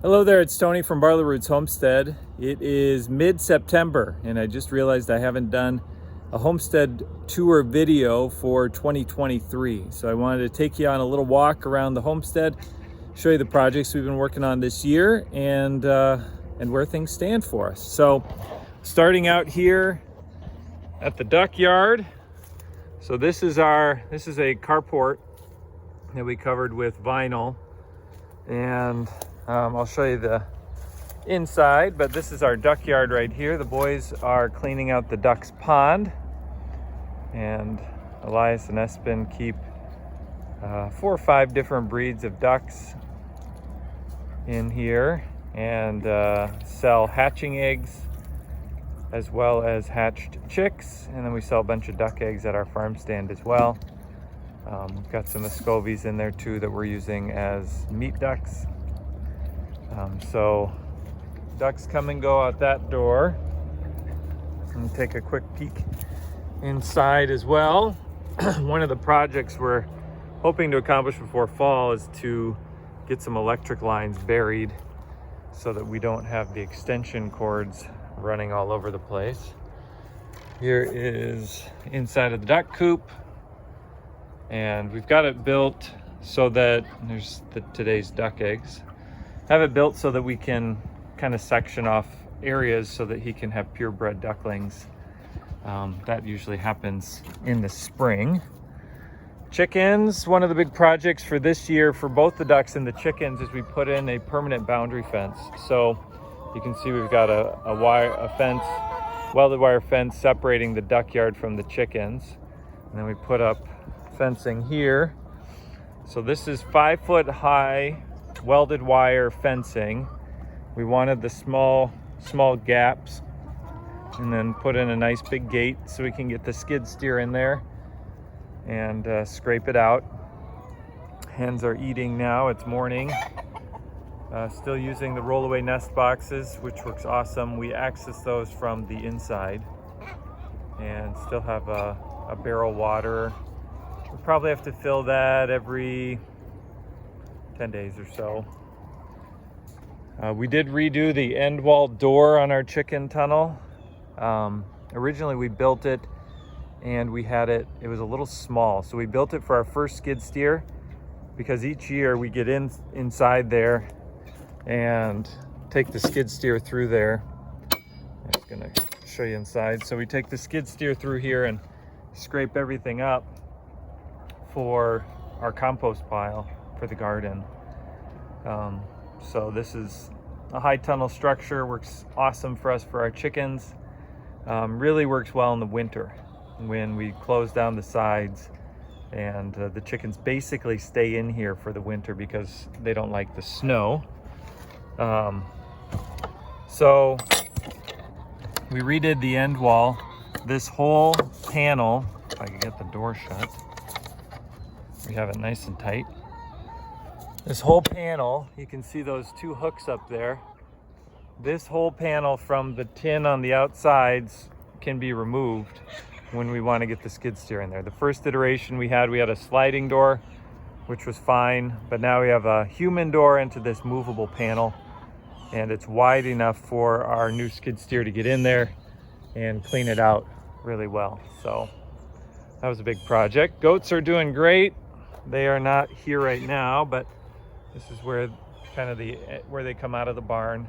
Hello there, it's Tony from Barley Roots Homestead. It is mid-September and I just realized I haven't done a homestead tour video for 2023. So I wanted to take you on a little walk around the homestead, show you the projects we've been working on this year and where things stand for us. So starting out here at the duck yard. So this is a carport that we covered with vinyl, and I'll show you the inside, but this is our duck yard right here. The boys are cleaning out the ducks pond, and Elias and Espen keep 4 or 5 different breeds of ducks in here and sell hatching eggs as well as hatched chicks, and then we sell a bunch of duck eggs at our farm stand as well. We've got some Muscovies in there too that we're using as meat ducks. So ducks come and go out that door. And take a quick peek inside as well. One of the projects we're hoping to accomplish before fall is to get some electric lines buried so that we don't have the extension cords running all over the place. Here is inside of the duck coop, and we've got it built so that there's today's duck eggs. Have it built so that we can kind of section off areas so that he can have purebred ducklings. That usually happens in the spring. Chickens, one of the big projects for this year for both the ducks and the chickens is we put in a permanent boundary fence. So you can see we've got a fence, welded wire fence separating the duck yard from the chickens. And then we put up fencing here. So this is 5-foot high welded wire fencing. We wanted the small gaps, and then put in a nice big gate so we can get the skid steer in there and scrape it out. Hens are eating now, it's morning. Still using the rollaway nest boxes, which works awesome. We access those from the inside and still have a barrel water. We probably have to fill that every 10 days or so. We did redo the end wall door on our chicken tunnel. Originally we built it and it was a little small. So we built it for our first skid steer because each year we get inside there and take the skid steer through there. I'm just gonna show you inside. So we take the skid steer through here and scrape everything up for our compost pile for the garden. So this is a high tunnel structure, works awesome for us for our chickens. Really works well in the winter when we close down the sides, and the chickens basically stay in here for the winter because they don't like the snow. So we redid the end wall. This whole panel, if I can get the door shut, we have it nice and tight. This whole panel, you can see those 2 hooks up there. This whole panel from the tin on the outsides can be removed when we want to get the skid steer in there. The first iteration we had a sliding door, which was fine, but now we have a human door into this movable panel, and it's wide enough for our new skid steer to get in there and clean it out really well. So that was a big project. Goats are doing great. They are not here right now, but this is where where they come out of the barn.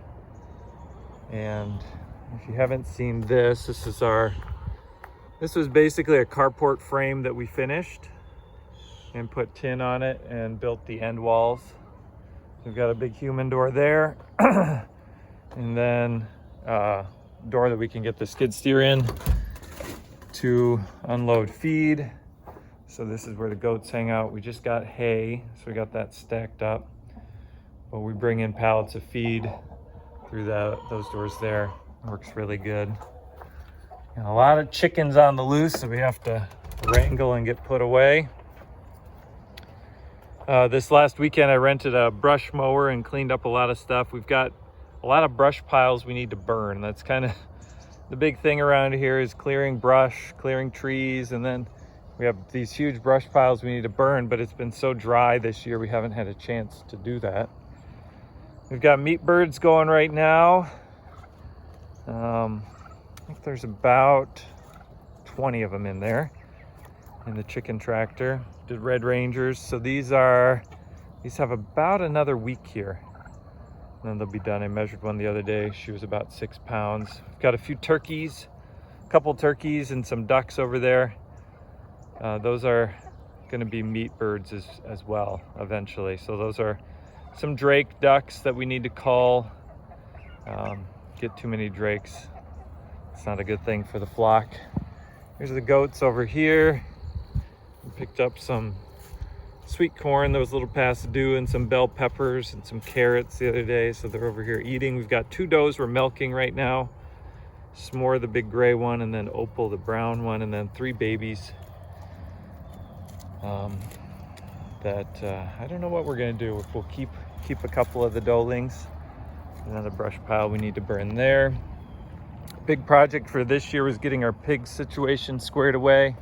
And if you haven't seen this, this was basically a carport frame that we finished and put tin on it and built the end walls. We've got a big human door there, and then a door that we can get the skid steer in to unload feed. So this is where the goats hang out. We just got hay, so we got that stacked up. But we bring in pallets of feed through those doors there. It works really good. And a lot of chickens on the loose, so we have to wrangle and get put away. This last weekend I rented a brush mower and cleaned up a lot of stuff. We've got a lot of brush piles we need to burn. That's kind of the big thing around here, is clearing brush, clearing trees, and then we have these huge brush piles we need to burn, but it's been so dry this year we haven't had a chance to do that. We've got meat birds going right now. I think there's about 20 of them in there in the chicken tractor. Did Red Rangers. So these have about another week here. And then they'll be done. I measured one the other day. She was about 6 pounds. We've got a few turkeys, a couple turkeys and some ducks over there. Those are going to be meat birds as well eventually. So those are some drake ducks that we need to cull. Get too many drakes, it's not a good thing for the flock. Here's the goats over here. We picked up some sweet corn that was a little past due and some bell peppers and some carrots the other day, so they're over here eating. We've got 2 does we're milking right now. S'more, the big gray one, and then Opal, the brown one, and then 3 babies I don't know what we're gonna do. We'll keep a couple of the doelings. Another brush pile we need to burn there. Big project for this year was getting our pig situation squared away.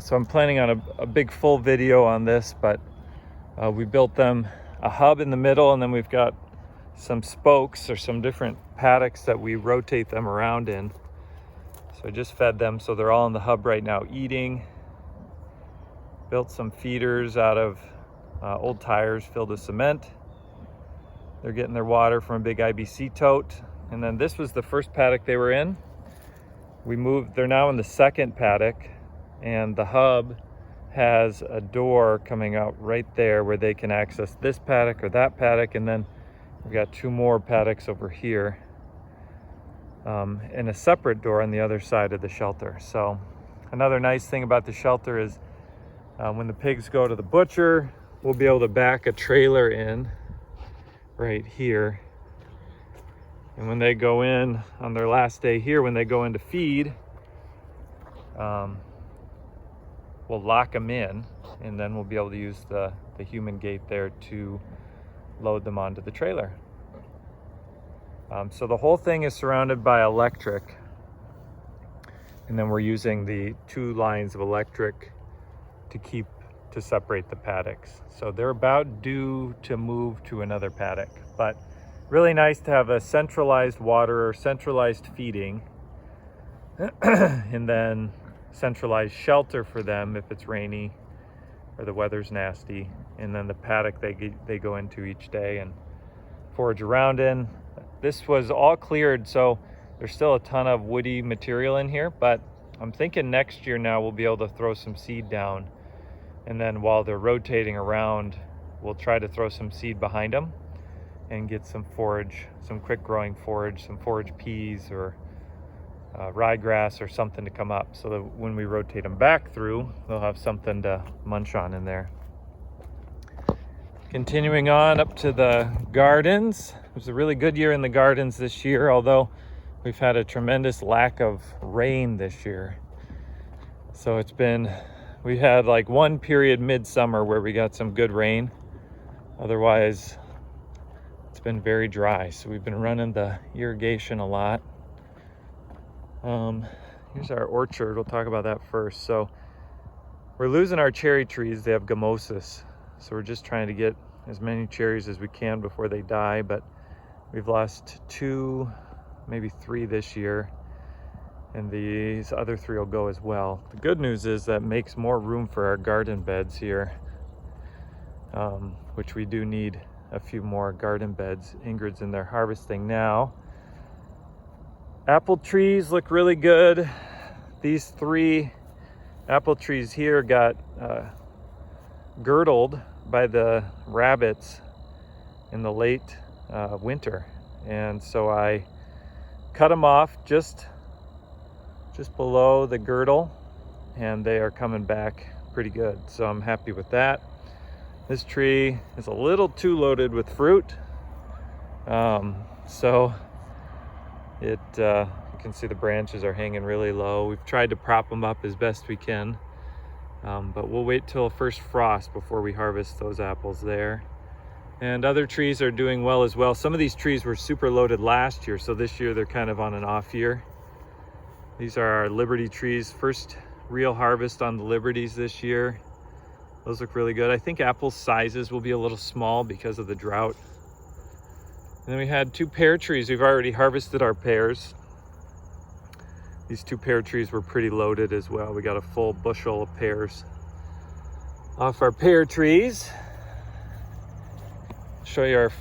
So I'm planning on a big full video on this, but we built them a hub in the middle, and then we've got some spokes or some different paddocks that we rotate them around in. So I just fed them, so they're all in the hub right now eating. Built some feeders out of old tires filled with cement. They're getting their water from a big IBC tote. And then this was the first paddock they were in. They're now in the second paddock, and the hub has a door coming out right there where they can access this paddock or that paddock. And then we've got 2 more paddocks over here, and a separate door on the other side of the shelter. So another nice thing about the shelter is when the pigs go to the butcher, we'll be able to back a trailer in right here. And when they go in on their last day here, when they go in to feed, we'll lock them in, and then we'll be able to use the human gate there to load them onto the trailer. So the whole thing is surrounded by electric, and then we're using the 2 lines of electric to separate the paddocks. So they're about due to move to another paddock, but really nice to have a centralized water or centralized feeding and then centralized shelter for them if it's rainy or the weather's nasty, and then the paddock they go into each day and forage around in. This was all cleared, so there's still a ton of woody material in here, but I'm thinking next year now we'll be able to throw some seed down. And then while they're rotating around, we'll try to throw some seed behind them and get some forage, some quick growing forage, some forage peas or ryegrass or something to come up, so that when we rotate them back through, they'll have something to munch on in there. Continuing on up to the gardens. It was a really good year in the gardens this year, although we've had a tremendous lack of rain this year. So we had like one period midsummer where we got some good rain. Otherwise, it's been very dry. So we've been running the irrigation a lot. Here's our orchard. We'll talk about that first. So we're losing our cherry trees. They have gummosis. So we're just trying to get as many cherries as we can before they die. But we've lost 2, maybe 3 this year. And these other 3 will go as well. The good news is that makes more room for our garden beds here, which we do need a few more garden beds. Ingrid's in there harvesting now. Apple trees look really good. These 3 apple trees here got girdled by the rabbits in the late winter. And so I cut them off just below the girdle, and they are coming back pretty good. So I'm happy with that. This tree is a little too loaded with fruit. So you can see the branches are hanging really low. We've tried to prop them up as best we can, but we'll wait till first frost before we harvest those apples there. And other trees are doing well as well. Some of these trees were super loaded last year, so this year they're kind of on an off year. These are our Liberty trees. First real harvest on the Liberties this year. Those look really good. I think apple sizes will be a little small because of the drought. And then we had 2 pear trees. We've already harvested our pears. These 2 pear trees were pretty loaded as well. We got a full bushel of pears off our pear trees. Show you our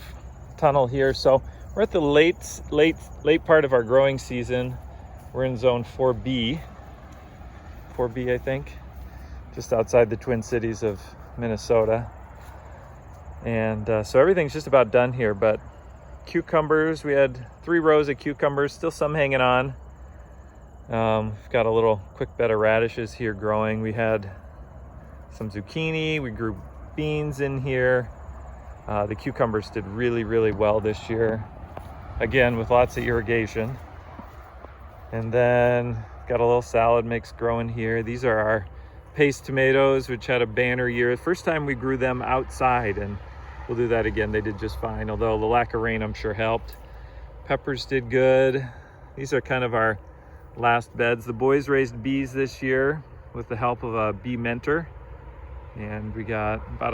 tunnel here. So we're at the late part of our growing season. We're in zone 4B, I think, just outside the Twin Cities of Minnesota. And so everything's just about done here, but cucumbers, we had 3 rows of cucumbers, still some hanging on. We've got a little quick bed of radishes here growing. We had some zucchini, we grew beans in here. The cucumbers did really, really well this year, again with lots of irrigation. And then got a little salad mix growing here. These are our paste tomatoes, which had a banner year. The first time we grew them outside, and we'll do that again. They did just fine, although the lack of rain I'm sure helped. Peppers did good. These are kind of our last beds. The boys raised bees this year with the help of a bee mentor, and we got about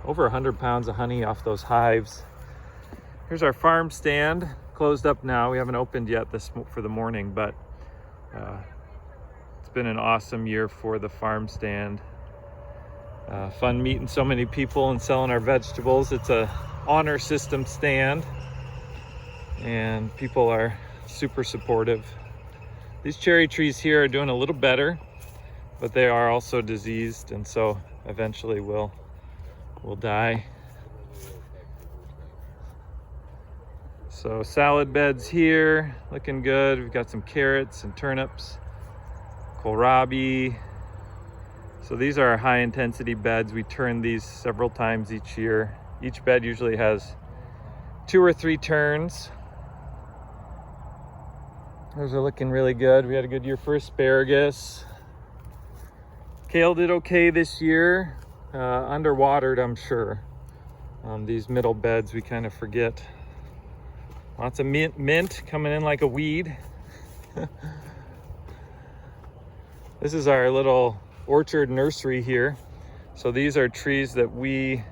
over 100 pounds of honey off those hives. Here's our farm stand, closed up now. We haven't opened yet for the morning, but it's been an awesome year for the farm stand. Fun meeting so many people and selling our vegetables. It's a honor system stand, and people are super supportive. These cherry trees here are doing a little better, but they are also diseased, and so eventually will die. So salad beds here, looking good. We've got some carrots and turnips, kohlrabi. So these are our high intensity beds. We turn these several times each year. Each bed usually has 2 or 3 turns. Those are looking really good. We had a good year for asparagus. Kale did okay this year. Underwatered, I'm sure. These middle beds, we kind of forget. Lots of mint coming in like a weed. This is our little orchard nursery here. So these are trees that we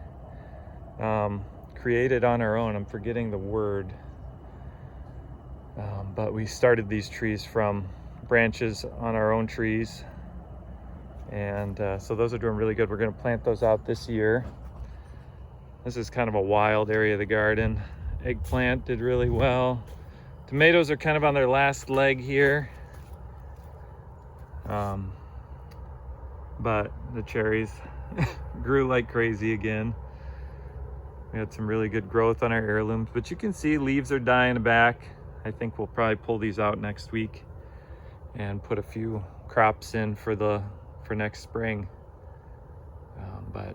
created on our own. I'm forgetting the word. But we started these trees from branches on our own trees. And so those are doing really good. We're going to plant those out this year. This is kind of a wild area of the garden. Eggplant did really well. Tomatoes are kind of on their last leg here. But the cherries grew like crazy again. We had some really good growth on our heirlooms, but you can see leaves are dying back. I think we'll probably pull these out next week and put a few crops in for next spring. But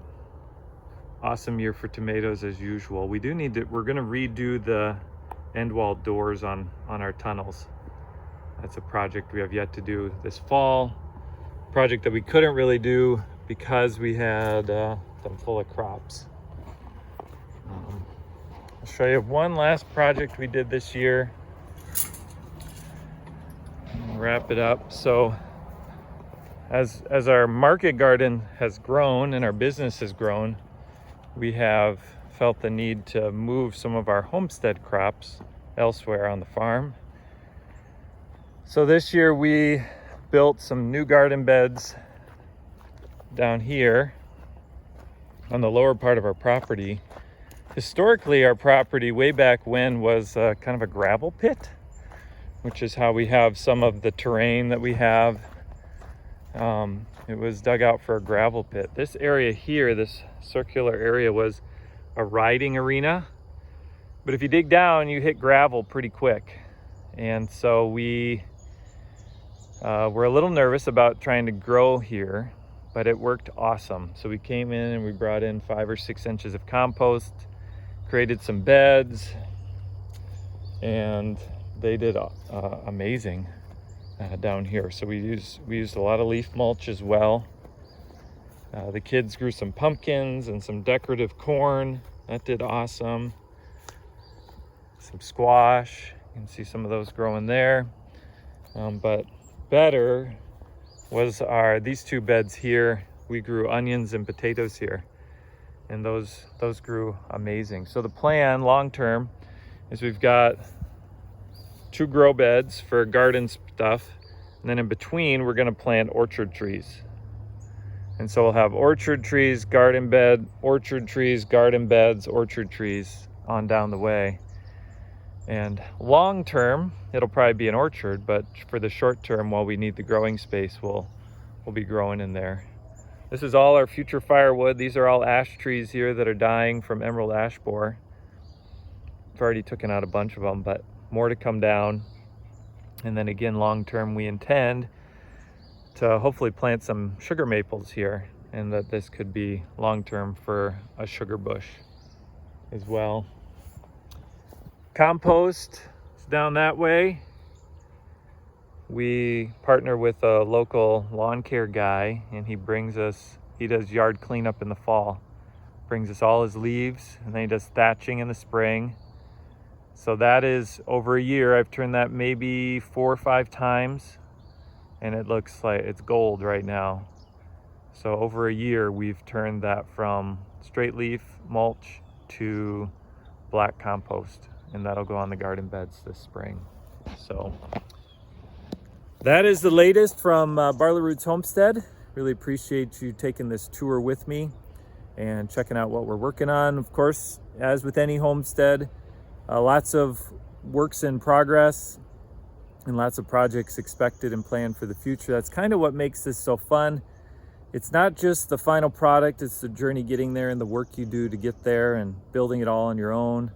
awesome year for tomatoes as usual. We're going to redo the end wall doors on our tunnels. That's a project we have yet to do this fall. Project that we couldn't really do because we had them full of crops. I'll show you one last project we did this year. I'll wrap it up. So as our market garden has grown and our business has grown, we have felt the need to move some of our homestead crops elsewhere on the farm. So this year we built some new garden beds down here on the lower part of our property. Historically, our property way back when was kind of a gravel pit, which is how we have some of the terrain that we have. It was dug out for a gravel pit. This area here, this circular area, was a riding arena, but if you dig down, you hit gravel pretty quick. And so we were a little nervous about trying to grow here, but it worked awesome. So we came in and we brought in 5 or 6 inches of compost, created some beds, and they did amazing down here. So we used a lot of leaf mulch as well. The kids grew some pumpkins and some decorative corn. That did awesome. Some squash. You can see some of those growing there. But better was these 2 beds here. We grew onions and potatoes here, and those grew amazing. So the plan long term is we've got 2 grow beds for garden stuff, and then in between we're going to plant orchard trees. And so we'll have orchard trees, garden bed, orchard trees, garden beds, orchard trees on down the way. And long term, it'll probably be an orchard, but for the short term, while we need the growing space, we'll be growing in there. This is all our future firewood. These are all ash trees here that are dying from emerald ash borer. I've already taken out a bunch of them, but more to come down. And then again, long term, we intend to hopefully plant some sugar maples here, and that this could be long term for a sugar bush as well. Compost is down that way. We partner with a local lawn care guy, and he does yard cleanup in the fall. Brings us all his leaves, and then he does thatching in the spring. So that is over a year. I've turned that maybe 4 or 5 times, and it looks like it's gold right now. So over a year, we've turned that from straight leaf mulch to black compost, and that'll go on the garden beds this spring. So that is the latest from Barley Roots Homestead. Really appreciate you taking this tour with me and checking out what we're working on. Of course, as with any homestead, lots of works in progress and lots of projects expected and planned for the future. That's kind of what makes this so fun. It's not just the final product, it's the journey getting there and the work you do to get there and building it all on your own.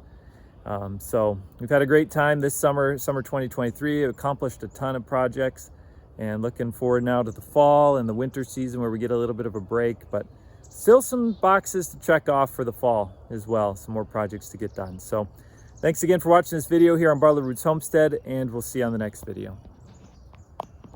So we've had a great time this summer 2023. Accomplished a ton of projects, and looking forward now to the fall and the winter season where we get a little bit of a break, but still some boxes to check off for the fall as well. Some more projects to get done. So thanks again for watching this video here on Barley Roots Homestead, and we'll see you on the next video.